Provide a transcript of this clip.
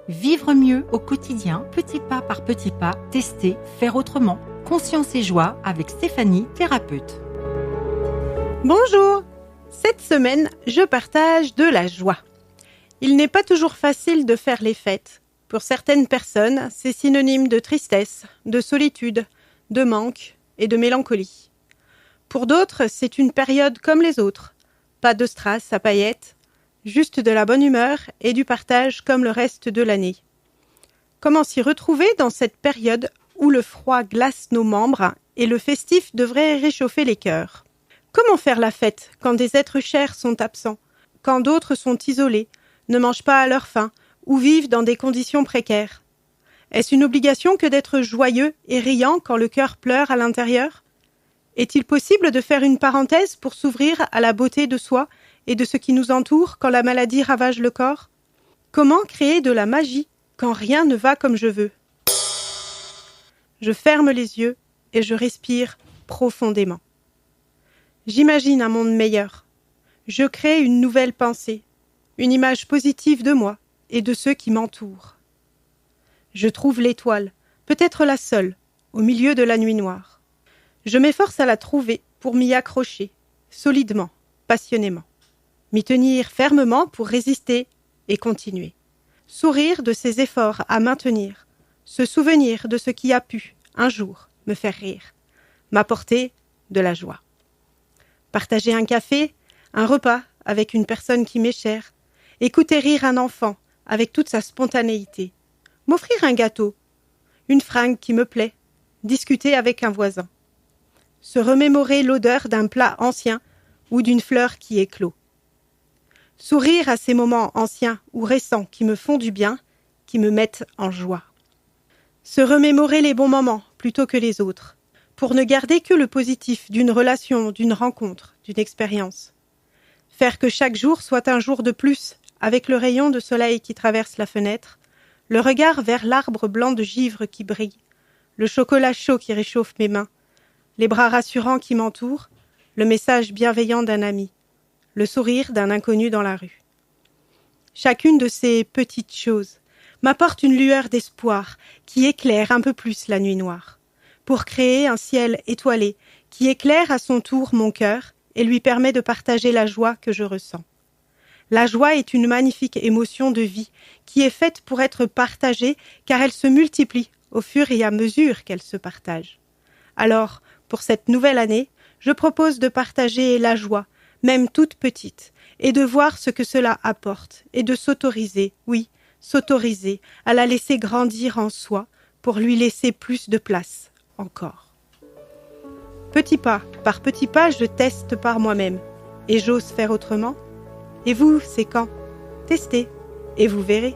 Vivre mieux au quotidien, petit pas par petit pas, tester, faire autrement. Conscience et joie avec Stéphanie, thérapeute. Bonjour! Cette semaine, je partage de la joie. Il n'est pas toujours facile de faire les fêtes. Pour certaines personnes, c'est synonyme de tristesse, de solitude, de manque et de mélancolie. Pour d'autres, c'est une période comme les autres. Pas de strass à paillettes, juste de la bonne humeur et du partage comme le reste de l'année. Comment s'y retrouver dans cette période où le froid glace nos membres et le festif devrait réchauffer les cœurs? Comment faire la fête quand des êtres chers sont absents, quand d'autres sont isolés, ne mangent pas à leur faim ou vivent dans des conditions précaires? Est-ce une obligation que d'être joyeux et riant quand le cœur pleure à l'intérieur? Est-il possible de faire une parenthèse pour s'ouvrir à la beauté de soi et de ce qui nous entoure quand la maladie ravage le corps? Comment créer de la magie quand rien ne va comme je veux? Je ferme les yeux et je respire profondément. J'imagine un monde meilleur. Je crée une nouvelle pensée, une image positive de moi et de ceux qui m'entourent. Je trouve l'étoile, peut-être la seule, au milieu de la nuit noire. Je m'efforce à la trouver pour m'y accrocher, solidement, passionnément. M'y tenir fermement pour résister et continuer. Sourire de ces efforts à maintenir. Se souvenir de ce qui a pu, un jour, me faire rire. M'apporter de la joie. Partager un café, un repas avec une personne qui m'est chère. Écouter rire un enfant avec toute sa spontanéité. M'offrir un gâteau, une fringue qui me plaît. Discuter avec un voisin. Se remémorer l'odeur d'un plat ancien ou d'une fleur qui éclot. Sourire à ces moments anciens ou récents qui me font du bien, qui me mettent en joie. Se remémorer les bons moments plutôt que les autres, pour ne garder que le positif d'une relation, d'une rencontre, d'une expérience. Faire que chaque jour soit un jour de plus, avec le rayon de soleil qui traverse la fenêtre, le regard vers l'arbre blanc de givre qui brille, le chocolat chaud qui réchauffe mes mains, les bras rassurants qui m'entourent, le message bienveillant d'un ami, le sourire d'un inconnu dans la rue. Chacune de ces petites choses m'apporte une lueur d'espoir qui éclaire un peu plus la nuit noire, pour créer un ciel étoilé qui éclaire à son tour mon cœur et lui permet de partager la joie que je ressens. La joie est une magnifique émotion de vie qui est faite pour être partagée car elle se multiplie au fur et à mesure qu'elle se partage. Alors, pour cette nouvelle année, je propose de partager la joie, même toute petite, et de voir ce que cela apporte, et de s'autoriser, oui, s'autoriser à la laisser grandir en soi pour lui laisser plus de place encore. Petit pas par petit pas, je teste par moi-même, et j'ose faire autrement. Et vous, c'est quand? Testez, et vous verrez.